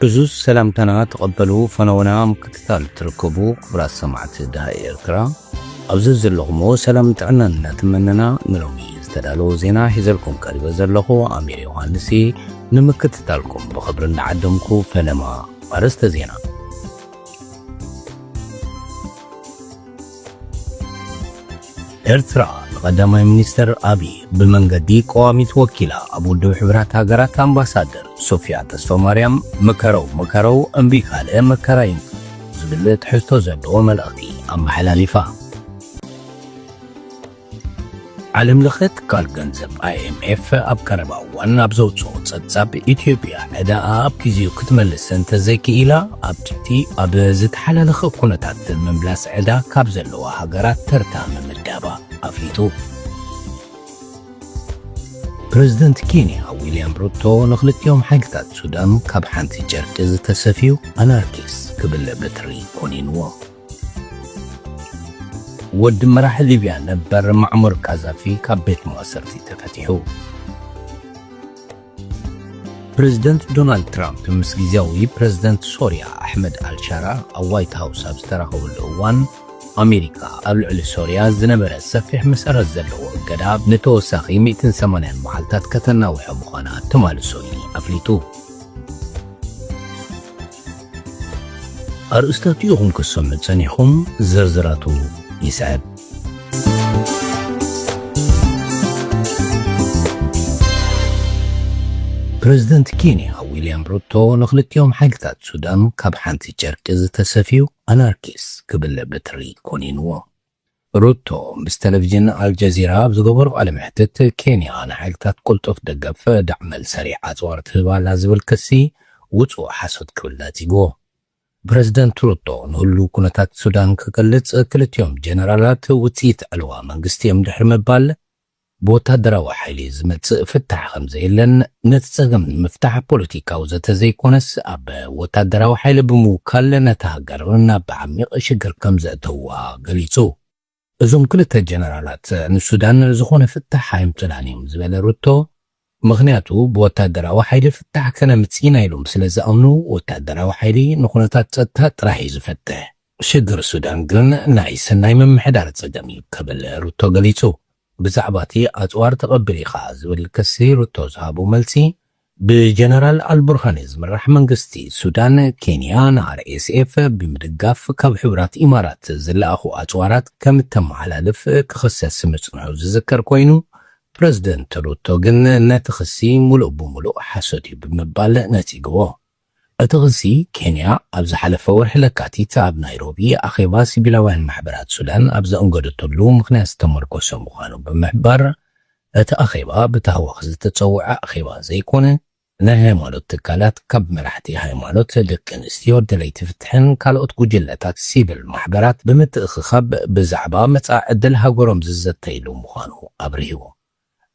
عزوز سلامتنا تقبلوا فنونا مكتتال تركبوا كبرات سمعت دهاء إركرا أبزز اللغمو سلامتنا نتمننا نلومي استدالو زينا حزلكم قريب زلغو أمير يوهانسي نمكتتالكم بخبرنا عدمكو فلما أرست زينا إرترا قدامي منستر أبي بالمنقدي قواميت وكيلا أبو الدو حبرات هاقرات أمباسادر صوفيا تسفى مريم مكرو أمبيكال مكراين زبلت حستو زبدو ملأتي أم حلاليفا عالم لخت قال جنزب IMF أب كرباوان أبزوت صوت ستساب إثيوبيا عدا أب كيزيو كتملسن تزيكي إلا أب تبتي أب زد حلال خب كونتات من بلاس عدا كابزلوا هاقرات ترتا من الدابا أفليتو بريزيدنت كينيا ويليام روتو نخلت يوم حقتات سودان كاب حانتي جرجز تسفيو أناركيس قبل بتري كونينوا ود مراحل ليبيا نبر معمر كازافي كاب بيت مؤسرتي تفتحو بريزيدنت دونالد ترامب مسجزاوي بريزيدنت سوريا أحمد الشارع أو وايت هاوس أبستراخو الأوان أمريكا قبل سوريا زنبرة سفح مسأرة زلو قداب نتوساخي 180 محلتات كتناوح مخانات تمال سوري أفليتو أرستاتيوهم كسمت سنيهم زرزراتو يسعد بريزيدنت كينيا ويليام روتو نخلت يوم حقتات سودان كاب حانتي جرجز تسفيو أناركيس قبل بتري كونينوا روتو بستلفزيون الجزيرة بزغبرو على محتت كينيا أنا حقتات قلتو في دقف دعمل سريع أزوار تلبا لازم الكسي وطو حسد كلاتي جو بريزيدنت روتو نهلو كونتات سودان كقلت كلت يوم جنرالات وتيت ألوا منقستي مدحر مبال بوتادراو حيلي زمت فتح خمزة إلا نتسغم مفتاح بوليتيكا وزتزي كونس أب وتادراو حيلي بموكال نتهاجرنا بعميق شجر كمزة توا قليتو إزوم كلتا جنرالات السودان زخون فتح حايم تلانيم زبالة روتو مغنياتو بوتادراو حيلي فتح كان متسينا يلوم سلازة أمنو وتادراو حيلي نخونتات ستات راح يزفتح شجر السودان قلن نايس نايم محدارة صدامي قبل روتو قليتو بزعباتي أزوار تقبلي خاز والكسير والتوزهاب ملسي بجنرال البرهانيزم رح منقستي السودان كينيا نهار SF بمدقاف كاب حبرات إمارات زل أخو أزوارات كم تم على لف كخصاص مصنعو زذكر كوينو بريزيدنت روتو قلنا نتخسي ملؤ بملؤ حسوتي بمبال نتيجوه أتغسي كينيا أبز حلفة ورحلكاتي تعب نيروبي أخيباسي بلاوان محبرات سودان أبز أنقدتو اللوم مخناس تمركوسو مخانو بمحبر أتأخيبا بتهوخز تتصوع أخيبا زي كونه نهي مالوت تكالات كب مرحتي هاي مالوت لكن استيور دلي تفتحن كالوت قجلتات سيب المحبرات بمتأخخب بزعبا متعدلها قرم ززتيلو مخانو أبريهو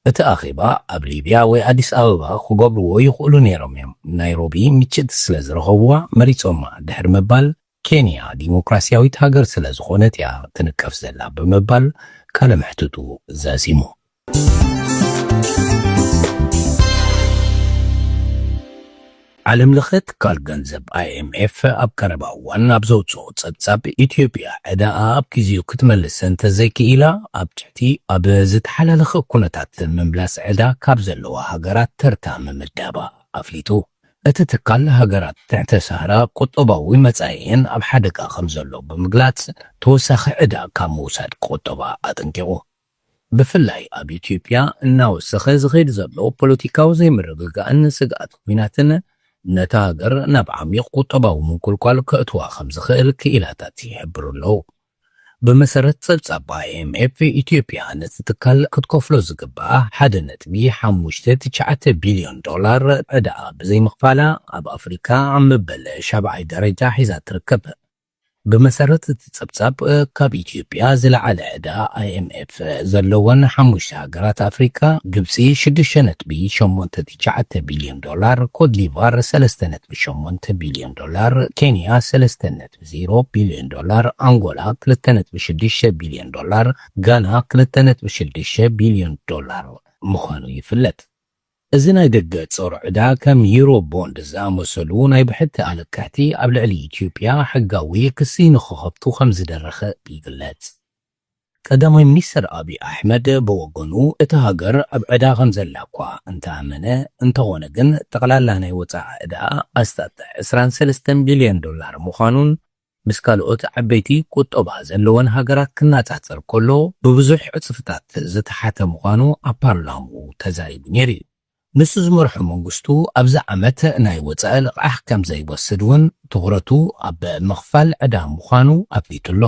أتأخيبا أبليبيا وأديس أبابا خقبلو يقولو نيروبي ميتشد سلازرغوا مريتوما دحر مبال كينيا ديمقراسياويت هاجر سلازخونت يا تنكف زلا بمبال كالم حدودو زازيمو عالم لخت قال جنزب IMF أب كرباوان أبزوت صوت ستساب إثيوبيا عدا أب كيزيو كتملسن تزيكي إلا أب تحتي أب زد حلال خب كونتات من بلاس عدا كابزلوا هاقرات ترتا من الدابا أفليتو أتتقال هاقرات تحت سهرة قطباوي متعين أب حدق أخمزلو بمقلات توسخ عدا كاموساد قطبا أتنكيو بفلاي أب إثيوبيا إناو السخيز غير زبلو بوليتيكاو زي مرغلقا أن سقات ويناتنا نتاجر نبعم يقطباو من كل كأتوا خمس خير كإلاتات يحبروا له بمسارة صبصب IMF في إثيوبيا نتتكال كتكفلو زقبا حدنت بي حموشتة 9 بليون دولار أداء بزي مخفالة أب أفريكا عم ببل شابعي درجة حيزات ركب بمسارة تصبصب كاب إثيوبيا زلع على أداء IMF زلوان حموش هاجرات أفريكا قبسي شدشنت بي شمونت 9 بليون دولار كود ليفار سلستنت بشمونت بليون دولار كينيا سلستنت 0 بليون دولار أنغولا كلتنت بشدش بليون دولار غانا كلتنت بشدش بليون دولار ምዃኑ ይፍለጥ። እዚ ናይ ደገ ጾር ዕዳ ከም ዩሮ ቦንድ ዝኣመሰሉ ናይ ብሕቲ ኣለካሕቲ ኣብ ልዕሊ ኢትዮጵያ ሕጋዊ ክሲ ንኽኸፍቱ ከም ዝደረኸ ይግለጽ። ቀዳማይ ሚኒስትር ኣብይ ኣሕመድ ብወገኑ እቲ ሃገር ኣብ ዕዳ ከም ዘላ እኳ እንተኣመነ እንተኾነ ግን ጠቕላላ ናይ ወፃኢ ዕዳ ኣስታት 23 ቢልዮን ዶላር ምዃኑን ምስ ካልኦት ዓበይቲ ቁጠባ ዘለወን ሃገራት ክናጻጸር ከሎ ብብዙሕ ዕፅፍታት ዝተሓተ ምዃኑ ኣብ ፓርላሙ ተዛሪቡ ነይሩ እዩ። ንሱ ዝመርሖ መንግስቱ ኣብዚ ዓመት ናይ ወፃኢ ልቕዓሕ ከም ዘይወስድ እውን ትኹረቱ ኣብ ምኽፋል ዕዳ ምዃኑ ኣፍሊጡሎ።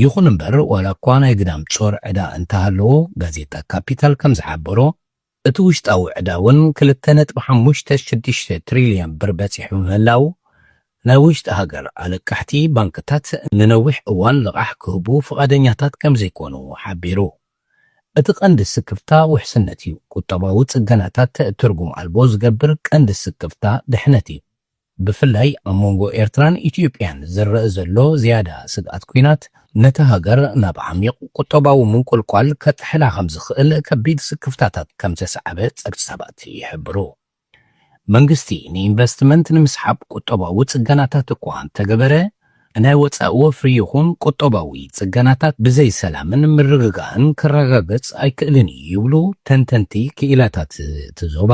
ይኹን እምበር ዋላ እኳ ናይ ግዳም ጾር ዕዳ እንተሃለዎ ጋዜጣ ካፒታል ከም ዝሓበሮ እቲ ውሽጣዊ ዕዳ እውን 2.56 ትሪልዮን ብር በፂሑ ምህላው ናይ ውሽጢ ሃገር ኣለቃሕቲ ባንክታት ንነዊሕ እዋን ልቓሕ ክህቡ ፍቓደኛታት ከም ዘይኮኑ ሓቢሩ። እቲ ቀንዲ ስክፍታ ውሕስነት እዩ። ቁጠባዊ ጽገናታት ትርጉም ኣልቦ ዝገብር ቀንዲ ስክፍታ ድሕነት እዩ። ብፍላይ ኣብ መንጎ ኤርትራን ኢትዮጵያን ዝረአ ዘሎ ዝያዳ ስግኣት ኩናት ነቲ ሃገር ናብ ዓሚቕ ቁጠባዊ ምንቁልቋል ከጥሕላ ከም ዝኽእል ከቢድ ስክፍታታት ከም ዘስዓበ ጸብጻባት ይሕብሩ። መንግስቲ ንኢንቨስትመንት ንምስሓብ ቁጠባዊ ጽገናታት እኳ እንተገበረ ናይ ወፃኢ ወፍሪ ይኹን ቁጠባዊ ጽገናታት ብዘይ ሰላምን ምርግጋእን ክረጋገጽ ኣይክእልን ይብሉ ተንተንቲ ክኢላታት ትዞባ።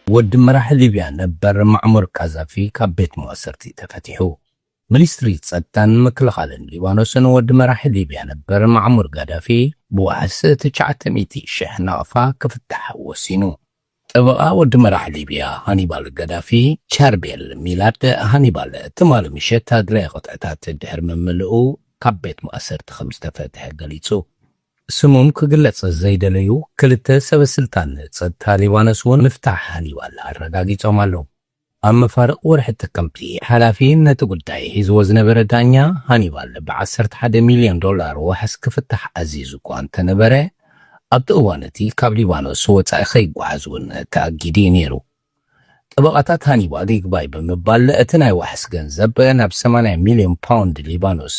ወዲ መራሒ ሊብያ ነበር ማዕሙር ካዛፊ ካብ ቤት መዋስርቲ ተፈቲሑ። ሚኒስትሪ ጸጥታን ምክልኻልን ሊባኖስን ወዲ መራሒ ሊብያ ነበር ማዕሙር ጋዳፊ ብዋሕስ 900,000 ናቕፋ ክፍታሕ ወሲኑ። ጠበቓ ወዲ መራሒ ሊብያ ሃኒባል ጋዳፊ ቻርቤል ሚላድ ሃኒባል ትማሊ ምሸት ኣድላይ ቅጥዕታት ድሕሪ ምምልኡ ካብ ቤት መዋስርቲ ከም ዝተፈትሐ ገሊጹ። ስሙም ክግለጽ ዘይደለዩ ክልተ ሰበስልጣን ጸጥታ ሊባኖስ እውን ምፍታሕ ሃኒባል ኣረጋጊጾም ኣለዉ። ኣብ መፋርቕ ወርሒ ጥቅምቲ ሓላፊ ነቲ ጉዳይ ሒዝዎ ዝነበረ ዳኛ ሃኒባል ብ11 ሚልዮን ዶላር ዋሕስ ክፍታሕ ኣዚዙ እኳ እንተነበረ ኣብቲ እዋን እቲ ካብ ሊባኖስ ወፃኢ ከይጓዓዝ እውን ተኣጊዱ ነይሩ። ጠበቓታት ሃኒባል ይግባይ ብምባል እቲ ናይ ዋሕስ ገንዘብ ናብ 80 ሚልዮን ፓውንድ ሊባኖስ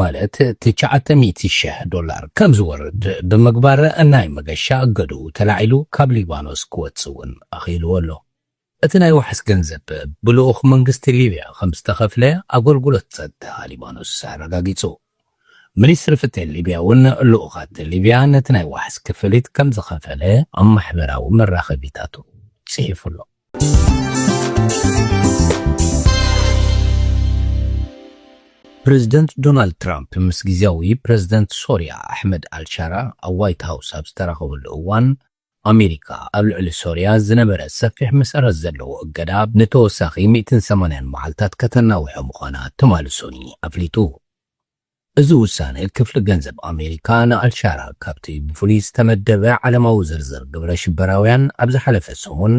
ማለት 900,000 ዶላር ከም ዝወርድ ብምግባር ናይ መገሻ እገዱ ተላዒሉ ካብ ሊባኖስ ክወፅእ እውን ኣኺልዎ ኣሎ። እቲ ናይ ዋሕስ ገንዘብ ብልኡኽ መንግስቲ ሊብያ ከም ዝተኸፍለ ኣገልግሎት ጸጥታ ሊባኖስ ኣረጋጊጹ። ሚኒስትሪ ፍትሒ ሊብያ እውን ልኡኻት ሊብያ ነቲ ናይ ዋሕስ ክፍሊት ከም ዝኸፈለ ኣብ ማሕበራዊ መራኸቢታቱ ጽሒፉ ኣሎ። ፕሬዚደንት ዶናልድ ትራምፕ ምስ ጊዜያዊ ፕሬዚደንት ሶርያ ኣሕመድ ኣልሻራ ኣብ ዋይት ሃውስ ኣብ ዝተራኸብሉ እዋን ኣሜሪካ ኣብ ልዕሊ ሶርያ ዝነበረ ሰፊሕ መሰረት ዘለዎ እገዳ ንተወሳኺ 180 መዓልታት ከተናውሖ ምዃና ተማልሶኒ ኣፍሊጡ። እዚ ውሳነ ክፍሊ ገንዘብ ኣሜሪካ ንኣልሻራ ካብቲ ብፍሉይ ዝተመደበ ዓለማዊ ዝርዝር ግብረ ሽበራውያን ኣብ ዝሓለፈ ሰሙን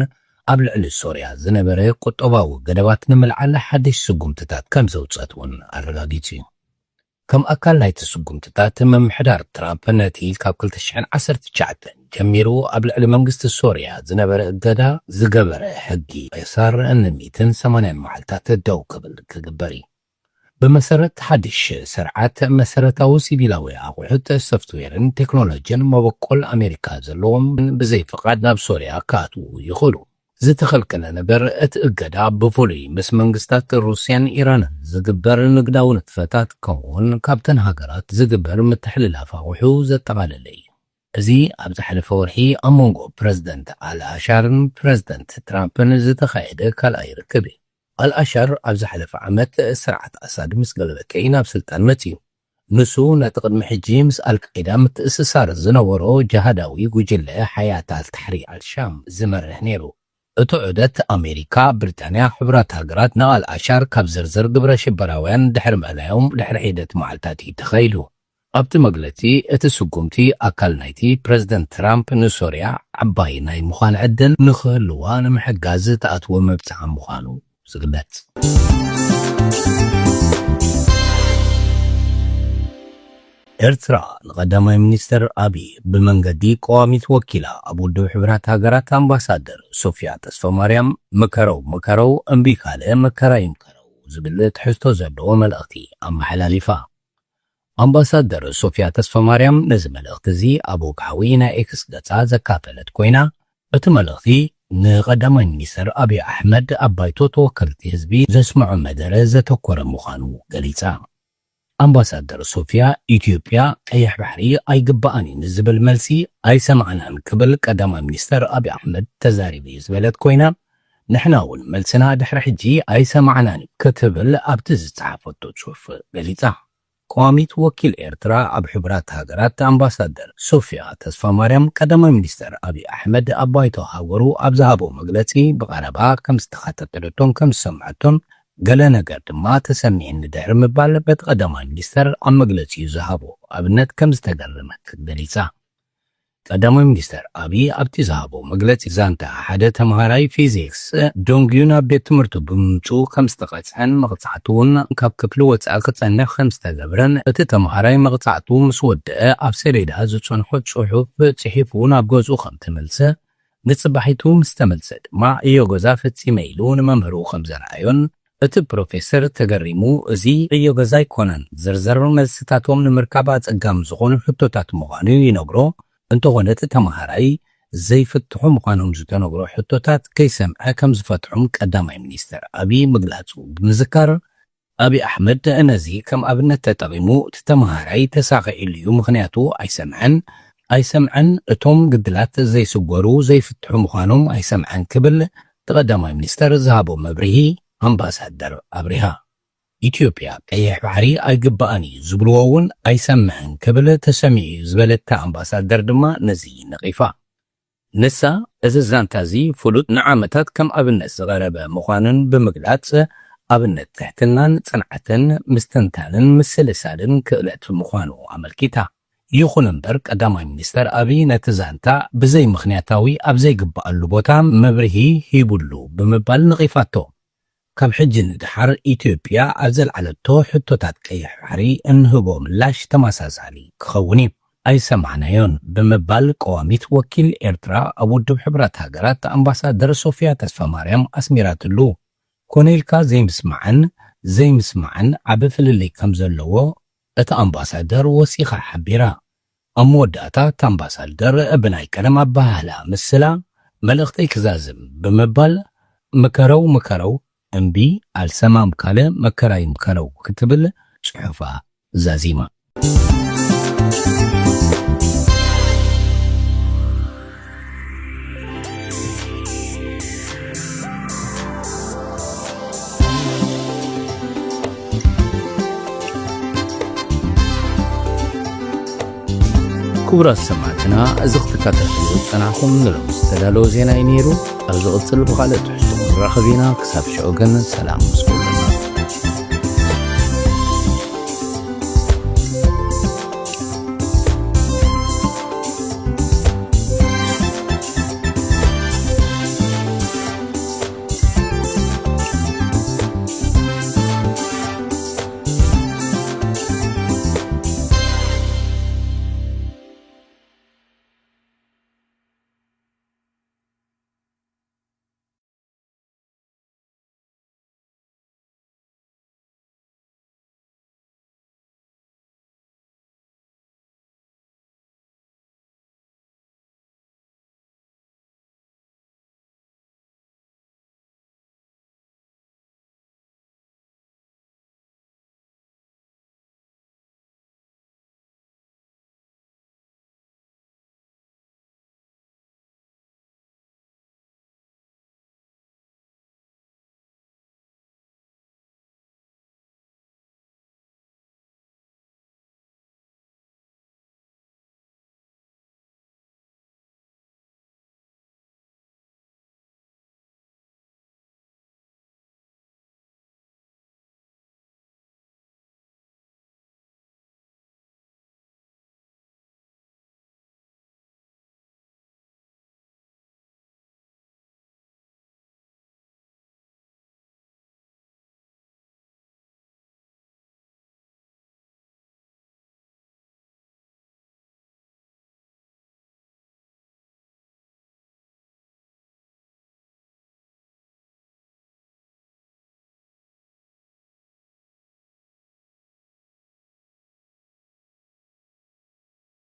ኣብ ልዕሊ ሶርያ ዝነበረ ቁጠባዊ ገደባት ንምልዓል ሓድሽ ስጉምትታት ከም ዘውፅአት እውን ኣረጋጊጹ እዩ። ከም ኣካል ናይቲ ስጉምትታት ምምሕዳር ትራምፕ ነቲ ካብ 2019 ጀሚሩ ኣብ ልዕሊ መንግስቲ ሶርያ ዝነበረ እገዳ ዝገበረ ሕጊ ቀይሳር ን180 መዓልታት ደው ክብል ክግበር እዩ። ብመሰረት ሓድሽ ስርዓት መሰረታዊ ሲቪላዊ ኣቑሑት ሶፍትዌርን ቴክኖሎጅን መበቆል ኣሜሪካ ዘለዎም ብዘይ ፍቓድ ናብ ሶርያ ክኣትዉ ይኽእሉ። ዝተኸልከለ ነበር እቲ እገዳ ብፍሉይ ምስ መንግስታት ሩስያን ኢራንን ዝግበር ንግዳዊ ንጥፈታት ከምኡውን ካብተን ሃገራት ዝግበር ምትሕልላፍ ኣቑሑ ዘጠቓለለ እዩ። እዚ ኣብ ዝሓለፈ ወርሒ ኣብ መንጎ ፕረዚደንት ኣልኣሻርን ፕረዚደንት ትራምፕን ዝተኻየደ ካልኣይ ርክብ እዩ። ኣልኣሻር ኣብ ዝሓለፈ ዓመት ስርዓት ኣሳድ ምስ ገለበከ ናብ ስልጣን መፅዩ። ንሱ ነቲ ቅድሚ ሕጂ ምስ ኣልቃይዳ ምትእስሳር ዝነበሮ ጅሃዳዊ ጉጅለ ሓያት ኣልታሕሪር ኣልሻም ዝመርሕ ነይሩ። እቲ ዑደት ኣሜሪካ፣ ብሪጣንያ፣ ሕቡራት ሃገራት ንኣልኣሻር ካብ ዝርዝር ግብረ ሽበራውያን ድሕሪ ምእላዮም ድሕሪ ሒደት መዓልታት ተኸይዱ። ኣብቲ መግለጺ እቲ ስጉምቲ ኣካል ናይቲ ፕረዚደንት ትራምፕ ንሶርያ ዓባይ ናይ ምዃን ዕድል ንኽህልዋ ንምሕጋዝ ተኣትዎ መብፅዓ ምዃኑ ዝግለጽ። ኤርትራ ንቀዳማይ ሚኒስትር ኣብይ ብመንገዲ ቀዋሚት ወኪላ ኣብ ውድብ ሕብራት ሃገራት ኣምባሳደር ሶፊያ ተስፋማርያም መከረው እምቢ ካለ መከራ ይምከረው ዝብል ትሕዝቶ ዘለዎ መልእኽቲ ኣመሓላሊፋ። ኣምባሳደር ሶፊያ ተስፋ ማርያም ነዚ መልእኽቲ እዚ ኣብ ወግዓዊ ናይ ኤክስ ገጻ ዘካፈለት ኮይና እቲ መልእኽቲ ንቐዳማይ ሚኒስትር ኣብይ ኣሕመድ ኣብ ባይቶ ተወከልቲ ህዝቢ ዘስምዖ መደረ ዘተኮረ ምዃኑ ገሊጻ። ኣምባሳደር ሶፊያ ኢትዮጵያ ቀይሕ ባሕሪ ኣይግባኣንን ዝብል መልሲ ኣይሰማዕናን ክብል ቀዳማይ ሚኒስትር ኣብይ ኣሕመድ ተዛሪቡ ዝበለት ኮይና ንሕና እውን መልስና ድሕሪ ሕጂ ኣይሰማዕናን ክትብል ኣብቲ ዝፀሓፈቶ ጽሑፍ ገሊጻ። ቋሚት ወኪል ኤርትራ ኣብ ሕቡራት ሃገራት ኣምባሳደር ሶፊያ ተስፋ ማርያም ቀዳማይ ሚኒስትር ኣብይ ኣሕመድ ኣብ ባይቶ ሃገሩ ኣብ ዝሃቦ መግለጺ ብቐረባ ከም ዝተኻታተለቶም ከም ዝሰምዐቶም ገለ ነገር ድማ ተሰሚዕኒ ድሕሪ ምባል በቲ ቀዳማይ ሚኒስትር ኣብ መግለጺ ዝሃቦ ኣብነት ከም ዝተገረመት ገሊጻ። ቀዳማይ ሚኒስትር ኣብይ ኣብቲ ዝሃቦ መግለጺ ዛንታ ሓደ ተምሃራይ ፊዚክስ ዶንግዩን ኣብ ቤት ትምህርቱ ብምምፅኡ ከም ዝተቐፅዐን መቕፃዕቱ እውን ካብ ክፍሊ ወፃኢ ክጸንሕ ከም ዝተገብረን እቲ ተምሃራይ መቕፃዕቱ ምስ ወድአ ኣብ ሰሌዳ ዝጸንሖ ጽሑፍ ጽሒፉ ናብ ገጹ ከም ተመልሰ ንጽባሒቱ ምስ ተመልሰ ድማ እዮ ገዛ ፈጺመ ኢሉ ንመምህሩ ከም ዘረኣዮን እቲ ፕሮፌሰር ተገሪሙ እዚ እዮ ገዛ ኣይኮነን ዝርዝር መልስታቶም ንምርካብ ኣጸጋሚ ዝኾኑ ሕቶታት ምዃኑ ይነግሮ እንተኾነ እቲ ተምሃራይ ዘይፍትሑ ምዃኖም ዝተነግሮ ሕቶታት ከይሰምዐ ከም ዝፈትሖም ቀዳማይ ሚኒስትር ኣብይ ምግላጹ ብምዝካር ኣብይ ኣሕመድ ነዚ ከም ኣብነት ተጠቒሙ እቲ ተምሃራይ ተሳኺዒሉ እዩ ምኽንያቱ ኣይሰምዐን እቶም ግድላት ዘይስገሩ ዘይፍትሑ ምዃኖም ኣይሰምዐን ክብል ተቐዳማይ ሚኒስትር ዝሃቦ መብርሂ ኣምባሳደር ኣብሪሃ ኢትዮጵያ ቀይሕ ባሕሪ ኣይግባኣን እዩ ዝብልዎ እውን ኣይሰምዕን ክብል ተሰሚዑ ዝበለታ ኣምባሳደር ድማ ነዚ ነቒፋ። ንሳ እዚ ዛንታ እዚ ፍሉጥ ንዓመታት ከም ኣብነት ዝቐረበ ምዃኑን ብምግላጽ ኣብነት ትሕትናን ጽንዓትን ምስትንታንን ምስልሳልን ክእለት ምዃኑ ኣመልኪታ። ይኹን እምበር ቀዳማይ ሚኒስትር ኣብይ ነቲ ዛንታ ብዘይ ምኽንያታዊ ኣብ ዘይግባኣሉ ቦታ መብርሂ ሂቡሉ ብምባል ነቒፋቶ። ካብ ሕጂ ንድሓር ኢትዮጵያ ኣብ ዘለዓለቶ ሕቶታት ቀይሕ ባሕሪ እንህቦ ምላሽ ተመሳሳሊ ክኸውን እዩ ኣይሰማዕናዮን ብምባል ቀዋሚት ወኪል ኤርትራ ኣብ ውድብ ሕቡራት ሃገራት ኣምባሳደር ሶፊያ ተስፋ ማርያም ኣስሚራትሉ ኮነኢልካ ዘይምስማዕን ዓብ ፍልልይ ከም ዘለዎ እቲ ኣምባሳደር ወሲኻ ሓቢራ። ኣብ መወዳእታ እቲ ኣምባሳደር ብናይ ቀደም ኣባህላ ምስላ መልእኽተይ ክዛዝም ብምባል ምከረው እምቢ አልሰማም ካለ መከራይ ምከረው ክትብል ጽሑፋ ዛዚማ። ክቡራት ሰማዕትና እዚ ክትከታተሉ ፀናሕኩም ንሎም ዝተዳለወ ዜና እዩ ነይሩ። ኣብ ዝቕፅል ብኻልእ ትሕዝቶ ንራኸብ ኢና። ክሳብ ሽዑ ግን ሰላም ምስኩሉ።